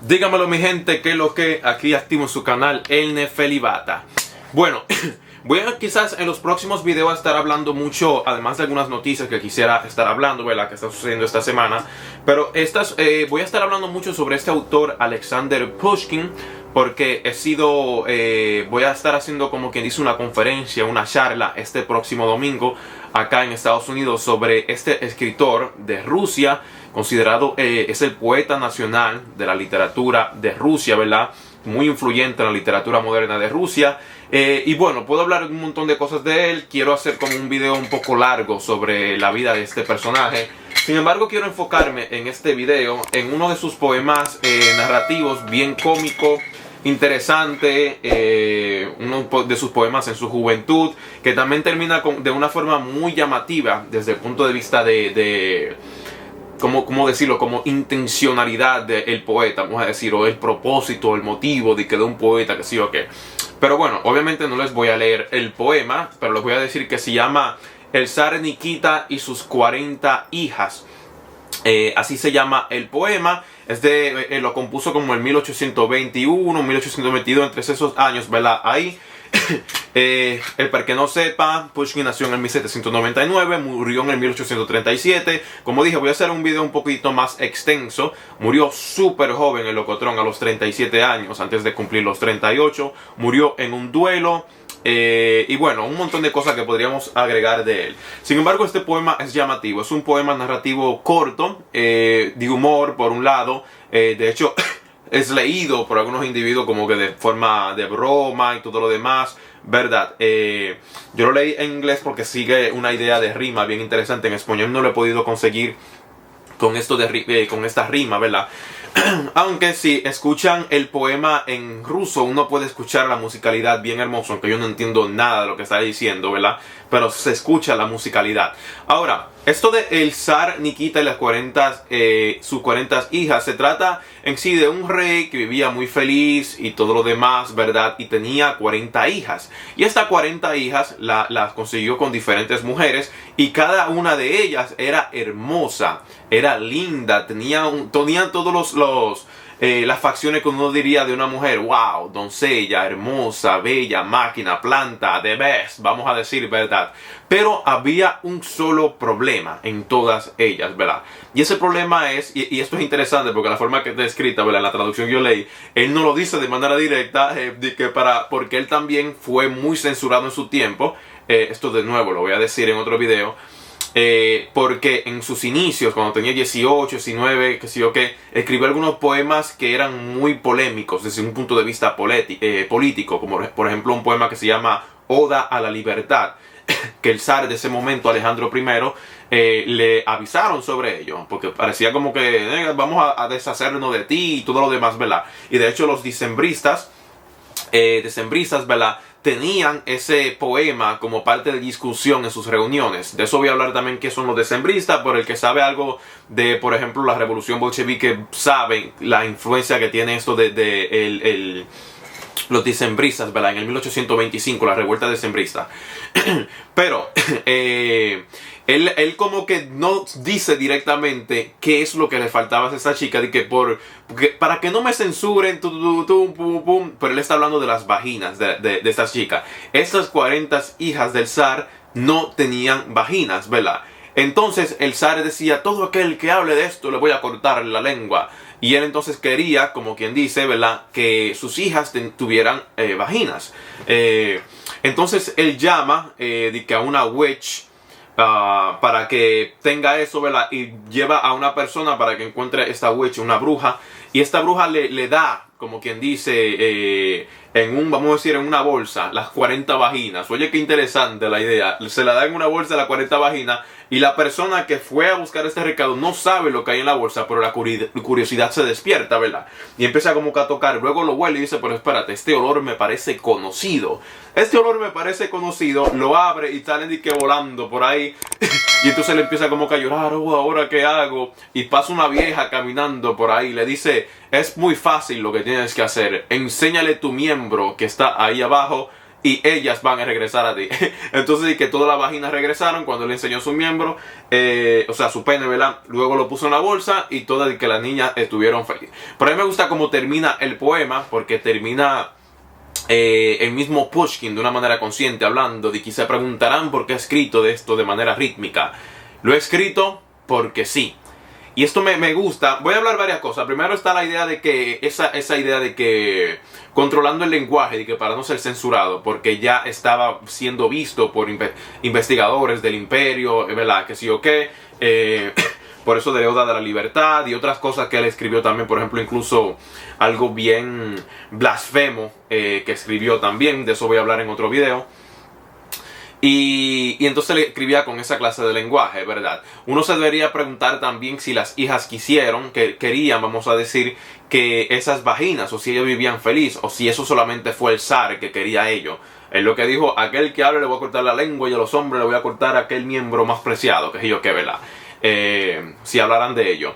Dígamelo mi gente, que es lo que aquí activo en su canal El Nefelibata. Bueno, voy a quizás en los próximos videos estar hablando mucho, además de algunas noticias que quisiera estar hablando, ¿verdad? Que está sucediendo esta semana. Pero voy a estar hablando mucho sobre este autor Alexander Pushkin, porque voy a estar haciendo, como quien dice, una conferencia, una charla este próximo domingo acá en Estados Unidos sobre este escritor de Rusia, considerado es el poeta nacional de la literatura de Rusia, ¿verdad? Muy influyente en la literatura moderna de Rusia. Y bueno, puedo hablar un montón de cosas de él. Quiero hacer como un video un poco largo sobre la vida de este personaje. Sin embargo, quiero enfocarme en este video en uno de sus poemas narrativos, bien cómico, interesante, uno de sus poemas en su juventud, que también termina de una forma muy llamativa desde el punto de vista ¿cómo decirlo? Como intencionalidad del poeta, vamos a decir, o el propósito, el motivo de un poeta, que sí o qué. Pero bueno, obviamente no les voy a leer el poema, pero les voy a decir que se llama El zar Nikita y sus 40 hijas. Así se llama el poema. Lo compuso como en 1821, 1822, entre esos años, ¿verdad? Ahí. Para que no sepa, Pushkin nació en el 1799, murió en el 1837. Como dije, voy a hacer un video un poquito más extenso. Murió súper joven el locotrón, a los 37 años, antes de cumplir los 38. Murió en un duelo. Y bueno, un montón de cosas que podríamos agregar de él. Sin embargo, este poema es llamativo. Es un poema narrativo corto, de humor por un lado. De hecho, es leído por algunos individuos como que de forma de broma y todo lo demás, ¿verdad? Yo lo leí en inglés porque sigue una idea de rima bien interesante. En español no lo he podido conseguir con esta rima, ¿verdad? Aunque si escuchan el poema en ruso, uno puede escuchar la musicalidad bien hermoso, aunque yo no entiendo nada de lo que está diciendo, ¿verdad? Pero se escucha la musicalidad. Ahora, esto de el zar Nikita y sus 40 hijas, se trata en sí de un rey que vivía muy feliz y todo lo demás, ¿verdad? Y tenía 40 hijas. Y estas 40 hijas las consiguió con diferentes mujeres, y cada una de ellas era hermosa, era linda, tenían todos las facciones que uno diría de una mujer. Wow, doncella, hermosa, bella, máquina, planta, the best, vamos a decir, ¿verdad? Pero había un solo problema en todas ellas, ¿verdad? Y ese problema es, y esto es interesante porque la forma que está escrita, ¿verdad? En la traducción que yo leí, él no lo dice de manera directa, porque él también fue muy censurado en su tiempo. Esto de nuevo lo voy a decir en otro video. Porque en sus inicios, cuando tenía 18, 19, que sé yo qué, escribió algunos poemas que eran muy polémicos desde un punto de vista político, como por ejemplo un poema que se llama Oda a la Libertad, que el zar de ese momento, Alejandro I, le avisaron sobre ello, porque parecía como que vamos a deshacernos de ti y todo lo demás, ¿verdad? Y de hecho los decembristas, ¿verdad?, tenían ese poema como parte de discusión en sus reuniones. De eso voy a hablar también, qué son los decembristas. Por el que sabe algo de, por ejemplo, la revolución bolchevique, sabe la influencia que tiene esto los decembristas, ¿verdad? En el 1825, la revuelta decembrista. Pero él como que no dice directamente qué es lo que le faltaba a esa chica, de que para que no me censuren, pero él está hablando de las vaginas de estas chicas. Estas 40 hijas del zar no tenían vaginas, ¿verdad? Entonces el zar decía: todo aquel que hable de esto le voy a cortar la lengua. Y él entonces quería, como quien dice, ¿verdad?, que sus hijas tuvieran vaginas. Entonces él llama a una witch para que tenga eso, ¿verdad? Y lleva a una persona para que encuentre esta witch, una bruja. Y esta bruja le da, como quien dice, vamos a decir, en una bolsa, las 40 vaginas. Oye, qué interesante la idea. Se la da en una bolsa las 40 vaginas. Y la persona que fue a buscar este recado no sabe lo que hay en la bolsa, pero la curiosidad se despierta, ¿verdad? Y empieza como que a tocar. Luego lo huele y dice: pero espérate, este olor me parece conocido. Lo abre y sale volando por ahí. Y entonces le empieza como que a llorar: oh, ¿ahora qué hago? Y pasa una vieja caminando por ahí. Le dice: es muy fácil lo que tienes que hacer. Enséñale tu miembro que está ahí abajo y ellas van a regresar a ti. Entonces, que todas las vaginas regresaron cuando le enseñó su miembro, o sea, su pene, ¿verdad? Luego lo puso en la bolsa y todas que las niñas estuvieron felices. Pero a mí me gusta cómo termina el poema, porque termina el mismo Pushkin de una manera consciente, hablando de que se preguntarán por qué he escrito de esto de manera rítmica. Lo he escrito porque sí. Y esto me gusta. Voy a hablar varias cosas. Primero está la idea de que esa idea de que controlando el lenguaje, de que para no ser censurado, porque ya estaba siendo visto por investigadores del imperio, ¿verdad? Que sí o qué. Por eso de Oda de la Libertad y otras cosas que él escribió también. Por ejemplo, incluso algo bien blasfemo que escribió también. De eso voy a hablar en otro video. Y entonces le escribía con esa clase de lenguaje, ¿verdad? Uno se debería preguntar también si las hijas querían, vamos a decir, que esas vaginas, o si ellos vivían feliz, o si eso solamente fue el zar que quería ello. Es lo que dijo: aquel que hable le voy a cortar la lengua, y a los hombres le voy a cortar aquel miembro más preciado, que es yo que, ¿verdad? Si hablaran de ello.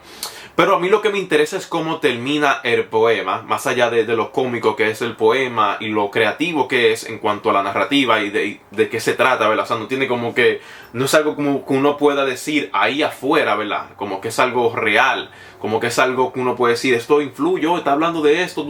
Pero a mí lo que me interesa es cómo termina el poema, más allá de lo cómico que es el poema y lo creativo que es en cuanto a la narrativa y de qué se trata, ¿verdad? O sea, no tiene como que, no es algo como que uno pueda decir ahí afuera, ¿verdad? Como que es algo real, como que es algo que uno puede decir, esto influyó, está hablando de esto,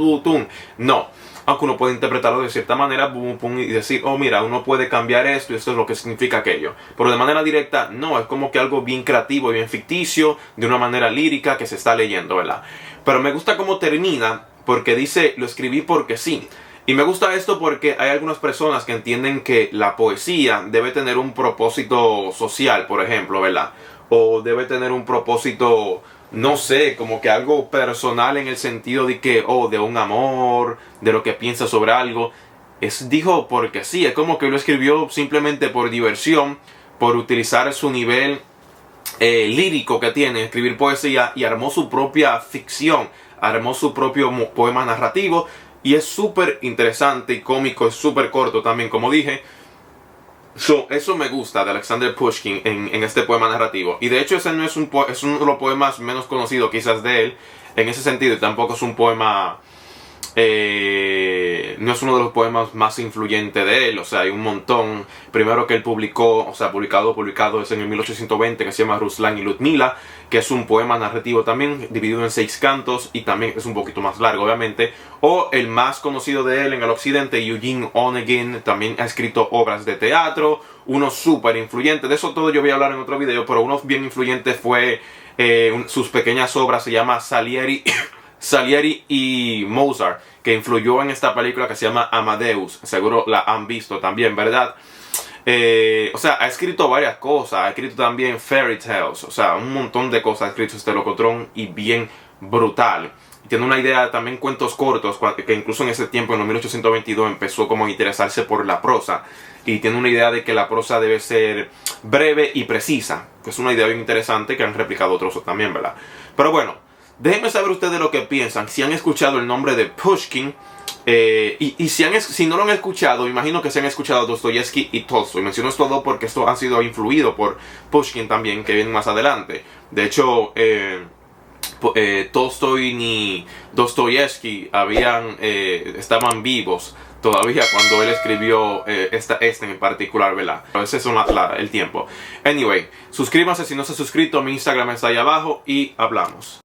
no. Aunque uno puede interpretarlo de cierta manera y decir, oh mira, uno puede cambiar esto y esto es lo que significa aquello. Pero de manera directa, no, es como que algo bien creativo y bien ficticio, de una manera lírica que se está leyendo, ¿verdad? Pero me gusta cómo termina, porque dice, lo escribí porque sí. Y me gusta esto porque hay algunas personas que entienden que la poesía debe tener un propósito social, por ejemplo, ¿verdad? O debe tener un propósito, no sé, como que algo personal en el sentido de que, de un amor, de lo que piensa sobre algo. Dijo porque sí, es como que lo escribió simplemente por diversión, por utilizar su nivel lírico que tiene, escribir poesía, y armó su propia ficción, armó su propio poema narrativo, y es súper interesante y cómico, es súper corto también, como dije. Eso me gusta de Alexander Pushkin en este poema narrativo. Y de hecho ese no es es uno de los poemas menos conocidos quizás de él, en ese sentido. Y tampoco es un poema, no es uno de los poemas más influyentes de él. O sea, hay un montón. Primero que él publicó, o sea, publicado es en el 1820, que se llama Ruslan y Ludmila, que es un poema narrativo también, dividido en 6 cantos, y también es un poquito más largo, obviamente. O el más conocido de él en el occidente, Eugene Onegin, también ha escrito obras de teatro, uno súper influyente. De eso todo yo voy a hablar en otro video, pero uno bien influyente fue sus pequeñas obras, se llama Salieri y Mozart, que influyó en esta película que se llama Amadeus. Seguro la han visto también, ¿verdad? O sea, ha escrito varias cosas, ha escrito también fairy tales, o sea, un montón de cosas ha escrito este locotrón, y bien brutal. Tiene una idea, también cuentos cortos, que incluso en ese tiempo, en los 1822, empezó como a interesarse por la prosa, y tiene una idea de que la prosa debe ser breve y precisa, que es una idea bien interesante que han replicado otros también, ¿verdad? Pero bueno, déjenme saber ustedes lo que piensan, si han escuchado el nombre de Pushkin. Y si no lo han escuchado, imagino que se han escuchado Dostoyevsky y Tolstoy. Menciono estos dos porque estos han sido influidos por Pushkin también, que vienen más adelante. De hecho, Tolstoy ni Dostoyevsky estaban vivos todavía cuando él escribió en particular, ¿verdad? Ese es el tiempo. Anyway, suscríbanse si no se han suscrito. Mi Instagram está ahí abajo y hablamos.